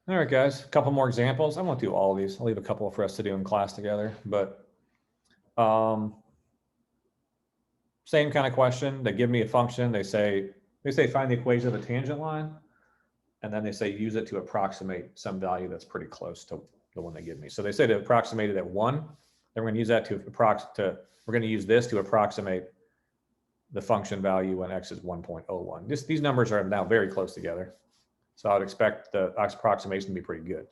All right, guys, a couple more examples. I won't do all of these. I'll leave a couple for us to do in class together, but same kind of question. They give me a function. They say find the equation of the tangent line, and then they say use it to approximate some value that's pretty close to the one they give me. So they say to approximate it at 1, then we're going to use that we're going to use this to approximate the function value when x is 1.01. These numbers are now very close together, so I would expect the approximation to be pretty good.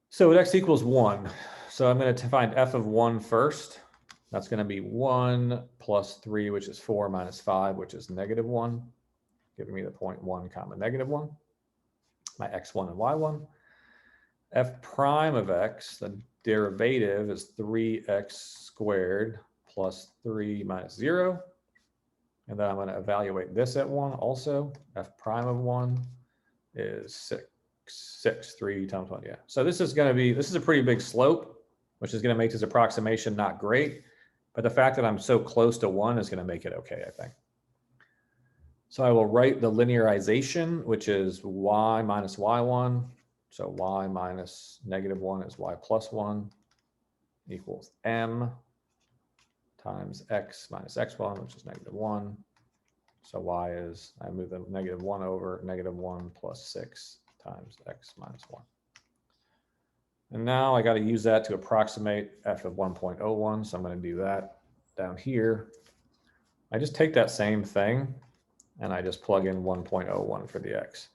So at x equals 1, so I'm going to find f of 1 first. That's going to be 1 plus 3, which is 4, minus 5, which is negative 1, giving me the point 1 comma negative 1, my x1 and y1. F prime of x, the derivative is 3x squared plus 3 minus 0. And then I'm going to evaluate this at 1 also. F prime of 1 is 6, 3 times 1, yeah. So this is a pretty big slope, which is going to make this approximation not great. But the fact that I'm so close to 1 is going to make it okay, I think. So I will write the linearization, which is y minus y1. So y minus negative 1 is y plus 1 equals m times x minus x1, which is negative 1. So y is, I move the negative 1 over, negative 1 plus 6 times x minus 1. And now I got to use that to approximate f of 1.01. So I'm going to do that down here. I just take that same thing and I just plug in 1.01 for the x.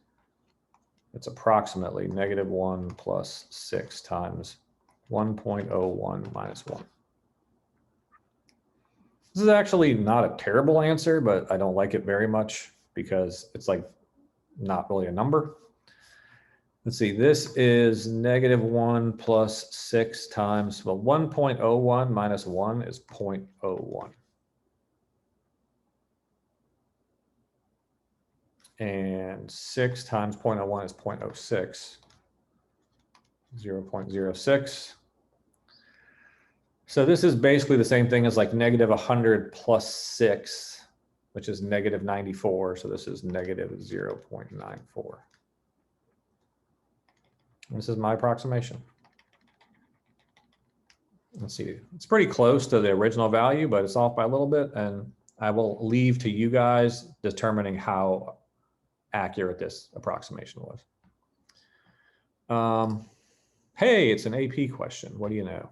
It's approximately negative 1 plus 6 times 1.01 minus 1. This is actually not a terrible answer, but I don't like it very much because it's like not really a number. Let's see, this is negative 1 plus 6 times, well, 1.01 minus 1 is 0.01. And 6 times 0.01 is 0.06, 0.06. So this is basically the same thing as like negative 100 plus 6, which is negative 94. So this is negative 0.94. This is my approximation. Let's see, it's pretty close to the original value, but it's off by a little bit. And I will leave to you guys determining how accurate this approximation was. Hey, it's an AP question. What do you know?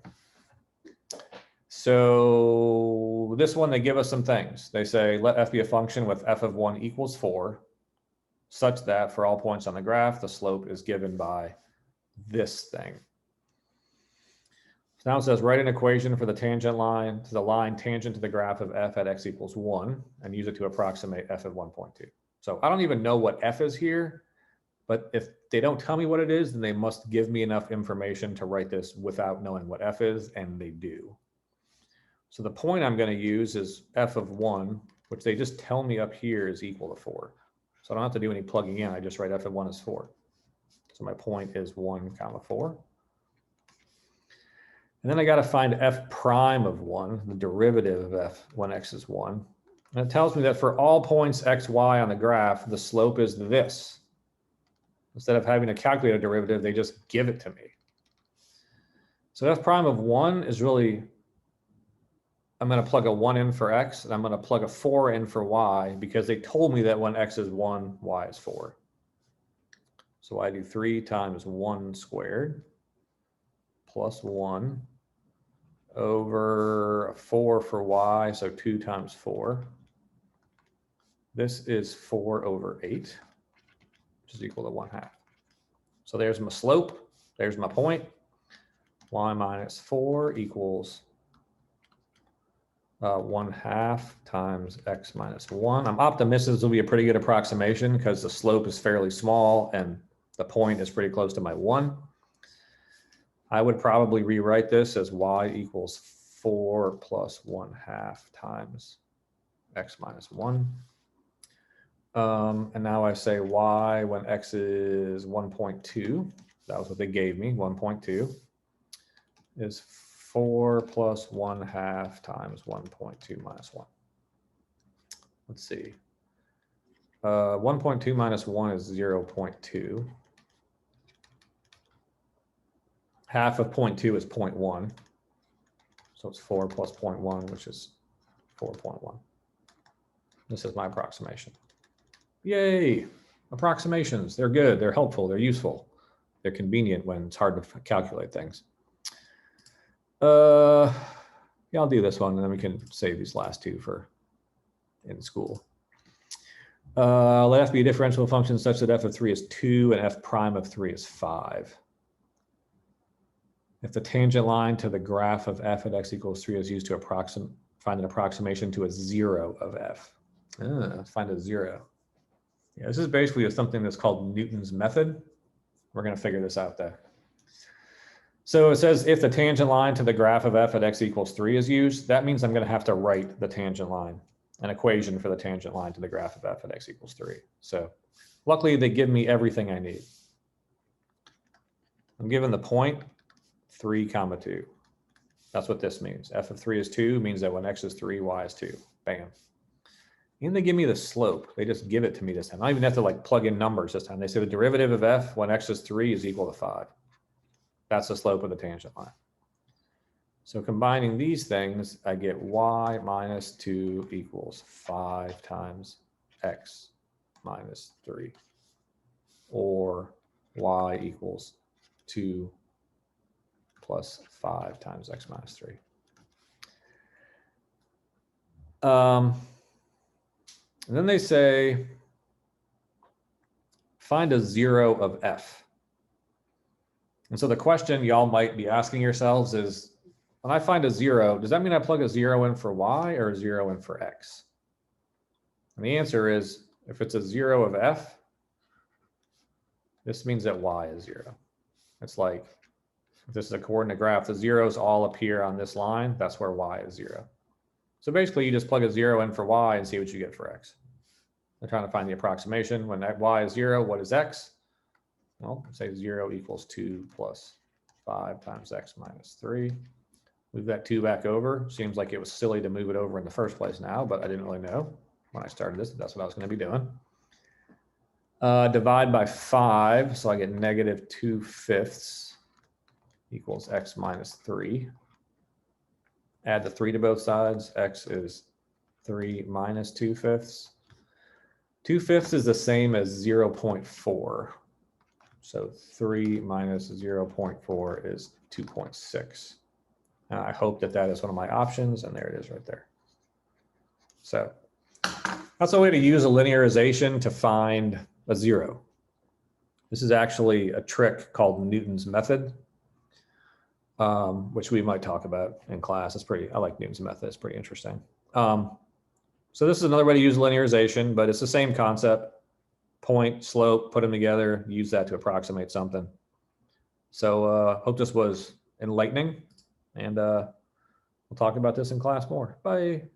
So this one, they give us some things. They say, let f be a function with f of 1 equals 4, such that for all points on the graph, the slope is given by this thing. So now it says, write an equation for the tangent line to the line tangent to the graph of f at x equals 1 and use it to approximate f of 1.2. So I don't even know what f is here, but if they don't tell me what it is, then they must give me enough information to write this without knowing what f is, and they do. So the point I'm going to use is f of 1, which they just tell me up here is equal to 4. So I don't have to do any plugging in. I just write f of 1 is 4. So my point is 1 comma 4. And then I got to find f prime of 1, the derivative of f when x is 1. And it tells me that for all points x, y on the graph, the slope is this. Instead of having to calculate a derivative, they just give it to me. So f prime of 1 is really, I'm going to plug a 1 in for x, and I'm going to plug a 4 in for y, because they told me that when x is 1, y is 4. So I do 3 times 1 squared plus 1 over 4 for y, so 2 times 4. This is 4 over 8, which is equal to 1/2. So there's my slope, there's my point. Y minus 4 equals 1/2 times x minus 1. I'm optimistic this will be a pretty good approximation because the slope is fairly small and the point is pretty close to my 1. I would probably rewrite this as y equals 4 plus 1/2 times x minus 1. And now I say y when x is 1.2, that was what they gave me, 1.2, is 4 plus 1/2 times 1.2 minus 1. Let's see. 1.2 minus 1 is 0.2. Half of 0.2 is 0.1. So it's 4 plus 0.1, which is 4.1. This is my approximation. Yay, approximations. They're good, they're helpful, they're useful. They're convenient when it's hard to calculate things. Yeah, I'll do this one and then we can save these last two for in school. Let f be a differential function such that f of 3 is 2 and f prime of 3 is 5. If the tangent line to the graph of f at x equals 3 is used to find an approximation to a 0 of f. Find a 0. Yeah, this is basically something that's called Newton's method. We're going to figure this out though. So it says if the tangent line to the graph of f at x equals 3 is used, that means I'm going to have to write the tangent line, an equation for the tangent line to the graph of f at x equals 3. So luckily they give me everything I need. I'm given the point 3 comma 2. That's what this means. F of 3 is 2 means that when x is 3, y is 2. Bam. And they give me the slope. They just give it to me this time. I don't even have to like plug in numbers this time. They say the derivative of f when x is 3 is equal to 5. That's the slope of the tangent line. So combining these things, I get y minus 2 equals 5 times x minus 3. Or y equals 2 plus 5 times x minus 3. And then they say, find a 0 of f. And so the question y'all might be asking yourselves is, when I find a 0, does that mean I plug a 0 in for y or a 0 in for x? And the answer is, if it's a 0 of f, this means that y is 0. It's like, if this is a coordinate graph, the zeros all appear on this line. That's where y is 0. So basically, you just plug a 0 in for y and see what you get for x. They're trying to find the approximation. When y is 0, what is x? Well, say 0 equals 2 plus 5 times x minus 3. Move that 2 back over. Seems like it was silly to move it over in the first place now, but I didn't really know when I started this. That's what I was going to be doing. Divide by 5, so I get negative 2/5 equals x minus 3. Add the 3 to both sides. X is 3 minus 2/5. 2/5 is the same as 0.4. So 3 minus 0.4 is 2.6. And I hope that that is one of my options, and there it is right there. So that's a way to use a linearization to find a 0. This is actually a trick called Newton's method, which we might talk about in class. I like Newton's method. It's pretty interesting. So this is another way to use linearization, but it's the same concept. Point, slope, put them together, use that to approximate something. So hope this was enlightening, and we'll talk about this in class more. Bye.